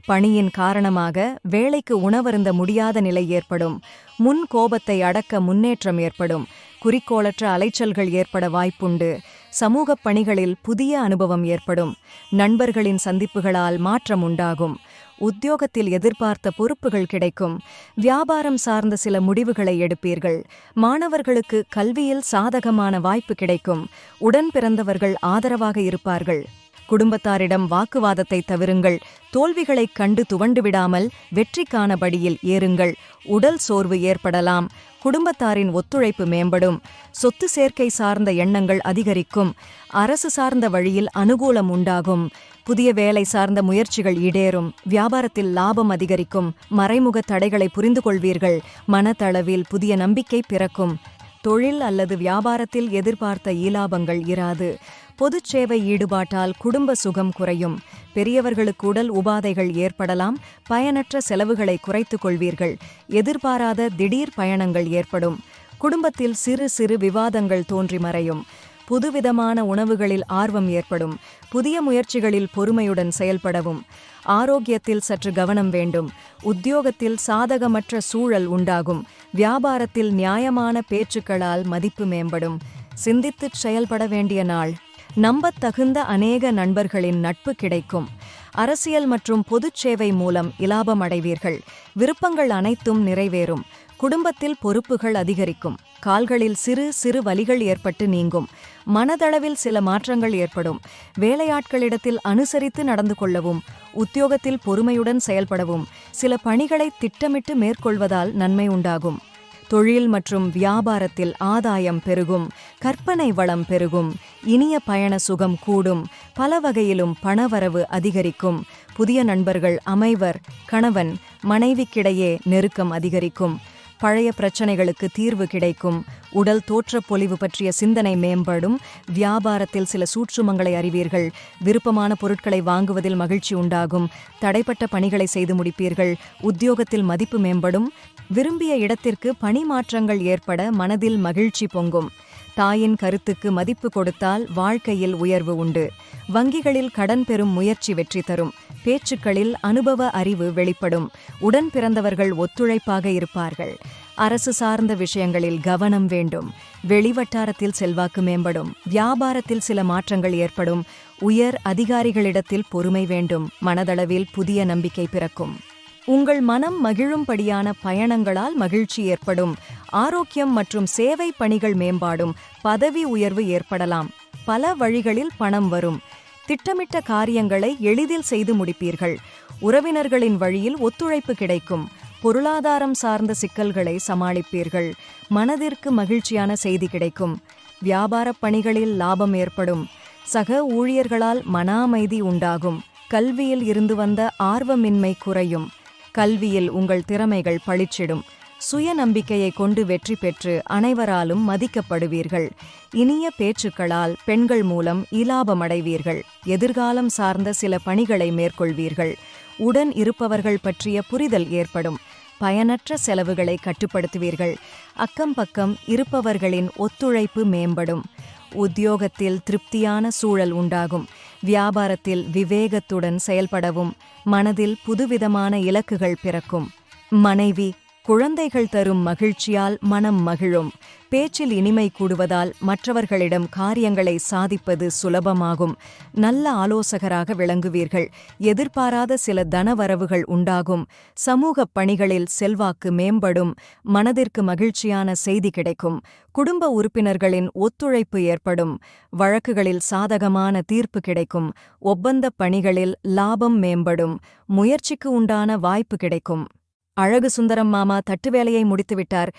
பணியின் காரணமாக வேலைக்கு உணவருந்த முடியாத நிலை ஏற்படும். முன் கோபத்தை அடக்க முன்னேற்றம் ஏற்படும். குறிக்கோளற்ற அலைச்சல்கள் ஏற்பட வாய்ப்புண்டு. சமூகப் பணிகளில் புதிய அனுபவம் ஏற்படும். நண்பர்களின் சந்திப்புகளால் மாற்றம் உண்டாகும். உத்தியோகத்தில் எதிர்பார்த்த பொறுப்புகள் கிடைக்கும். வியாபாரம் சார்ந்த சில முடிவுகளை எடுப்பீர்கள். மாணவர்களுக்கு கல்வியில் சாதகமான வாய்ப்பு கிடைக்கும். உடன் பிறந்தவர்கள் ஆதரவாக இருப்பார்கள். குடும்பத்தாரிடம் வாக்குவாதத்தை தவிருங்கள். தோல்விகளைக் கண்டு துவண்டுவிடாமல் வெற்றிக்கான படியில் ஏறுங்கள். உடல் சோர்வு ஏற்படலாம். குடும்பத்தாரின் ஒத்துழைப்பு மேம்படும். சொத்து சேர்க்கை சார்ந்த எண்ணங்கள் அதிகரிக்கும். அரசு சார்ந்த வழியில் அனுகூலம் உண்டாகும். புதிய வேலை சார்ந்த முயற்சிகள் ஈடேறும். வியாபாரத்தில் லாபம் அதிகரிக்கும். மறைமுக தடைகளை புரிந்து கொள்வீர்கள். மனதளவில் புதிய நம்பிக்கை பிறக்கும். தொழில் அல்லது வியாபாரத்தில் எதிர்பார்த்த இலாபங்கள் இராது. பொதுச் சேவை ஈடுபாட்டால் குடும்ப சுகம் குறையும். பெரியவர்களுக்கு உடல் உபாதைகள் ஏற்படலாம். பயனற்ற செலவுகளை குறைத்துக் கொள்வீர்கள். எதிர்பாராத திடீர் பயணங்கள் ஏற்படும். குடும்பத்தில் சிறு சிறு விவாதங்கள் தோன்றி மறையும். புதுவிதமான உணவுகளில் ஆர்வம் ஏற்படும். புதிய முயற்சிகளில் பொறுமையுடன் செயல்படவும். ஆரோக்கியத்தில் சற்று கவனம் வேண்டும். உத்தியோகத்தில் சாதகமற்ற சூழல் உண்டாகும். வியாபாரத்தில் நியாயமான பேச்சுக்களால் மதிப்பு மேம்படும். சிந்தித்துச் செயல்பட வேண்டிய நாள். நம்பத்தகுந்த அநேக நண்பர்களின் நட்பு கிடைக்கும். அரசியல் மற்றும் பொதுச் சேவை மூலம் இலாபம் அடைவீர்கள். விருப்பங்கள் அனைத்தும் நிறைவேறும். குடும்பத்தில் பொறுப்புகள் அதிகரிக்கும். கால்களில் சிறு சிறு வலிகள் ஏற்பட்டு நீங்கும். மனதளவில் சில மாற்றங்கள் ஏற்படும். வேலையாட்களிடத்தில் அனுசரித்து நடந்து கொள்ளவும். உத்தியோகத்தில் பொறுமையுடன் செயல்படவும். சில பணிகளை திட்டமிட்டு மேற்கொள்வதால் நன்மை உண்டாகும். தொழில் மற்றும் வியாபாரத்தில் ஆதாயம் பெருகும். கற்பனை வளம் பெருகும். இனிய பயண சுகம் கூடும். பல வகையிலும் பணவரவு அதிகரிக்கும். புதிய நண்பர்கள் அமைவர். கணவன் மனைவிக்கிடையே நெருக்கம் அதிகரிக்கும். பழைய பிரச்சனைகளுக்கு தீர்வு கிடைக்கும். உடல் தோற்றப் பொலிவு பற்றிய சிந்தனை மேம்படும். வியாபாரத்தில் சில சூட்சுமங்களை அறிவீர்கள். விருப்பமான பொருட்களை வாங்குவதில் மகிழ்ச்சி உண்டாகும். தடைப்பட்ட பணிகளை செய்து முடிப்பீர்கள். உத்தியோகத்தில் மதிப்பு மேம்படும். விரும்பிய இடத்திற்கு பணி மாற்றங்கள் ஏற்பட மனதில் மகிழ்ச்சி பொங்கும். தாயின் கருத்துக்கு மதிப்பு கொடுத்தால் வாழ்க்கையில் உயர்வு உண்டு. வங்கிகளில் கடன் பெறும் முயற்சி வெற்றி தரும். பேச்சுக்களில் அனுபவ அறிவு வெளிப்படும். உடன் பிறந்தவர்கள் ஒத்துழைப்பாக இருப்பார்கள். அரசு சார்ந்த விஷயங்களில் கவனம் வேண்டும். வெளிவட்டாரத்தில் செல்வாக்கு மேம்படும். வியாபாரத்தில் சில மாற்றங்கள் ஏற்படும். உயர் அதிகாரிகளிடத்தில் பொறுமை வேண்டும். மனதளவில் புதிய நம்பிக்கை பிறக்கும். உங்கள் மனம் மகிழும்படியான பயணங்களால் மகிழ்ச்சி ஏற்படும். ஆரோக்கியம் மற்றும் சேவை பணிகள் மேம்பாடும். பதவி உயர்வு ஏற்படலாம். பல வழிகளில் பணம் வரும். திட்டமிட்ட காரியங்களை எளிதில் செய்து முடிப்பீர்கள். உறவினர்களின் வழியில் ஒத்துழைப்பு கிடைக்கும். பொருளாதாரம் சார்ந்த சிக்கல்களை சமாளிப்பீர்கள். மனதிற்கு மகிழ்ச்சியான செய்தி கிடைக்கும். வியாபாரப் பணிகளில் லாபம் ஏற்படும். சக ஊழியர்களால் மன அமைதி உண்டாகும். கல்வியில் இருந்து வந்த ஆர்வமின்மை குறையும். கல்வியில் உங்கள் திறமைகள் பளிச்சிடும். சுய நம்பிக்கையை கொண்டு வெற்றி பெற்று அனைவராலும் மதிக்கப்படுவீர்கள். இனிய பேச்சுக்களால் பெண்கள் மூலம் இலாபமடைவீர்கள். எதிர்காலம் சார்ந்த சில பணிகளை மேற்கொள்வீர்கள். உடன் இருப்பவர்கள் பற்றிய புரிதல் ஏற்படும். பயனற்ற செலவுகளை கட்டுப்படுத்துவீர்கள். அக்கம் பக்கம் இருப்பவர்களின் ஒத்துழைப்பு மேம்படும். உத்தியோகத்தில் திருப்தியான சூழல் உண்டாகும். வியாபாரத்தில் விவேகத்துடன் செயல்படவும். மனதில் புதுவிதமான இலக்குகள் பிறக்கும். மனைவி குழந்தைகள் தரும் மகிழ்ச்சியால் மனம் மகிழும். பேச்சில் இனிமை கூடுவதால் மற்றவர்களிடம் காரியங்களை சாதிப்பது சுலபமாகும். நல்ல ஆலோசகராக விளங்குவீர்கள். எதிர்பாராத சில தனவரவுகள் உண்டாகும். சமூகப் பணிகளில் செல்வாக்கு மேம்படும். மனதிற்கு மகிழ்ச்சியான செய்தி கிடைக்கும். குடும்ப உறுப்பினர்களின் ஒத்துழைப்பு ஏற்படும். வழக்குகளில் சாதகமான தீர்ப்பு கிடைக்கும். ஒப்பந்தப் பணிகளில் லாபம் மேம்படும். முயற்சிக்கு உண்டான வாய்ப்பு கிடைக்கும். அழகு சுந்தரம் மாமா தட்டு வேலையை முடித்துவிட்டார்.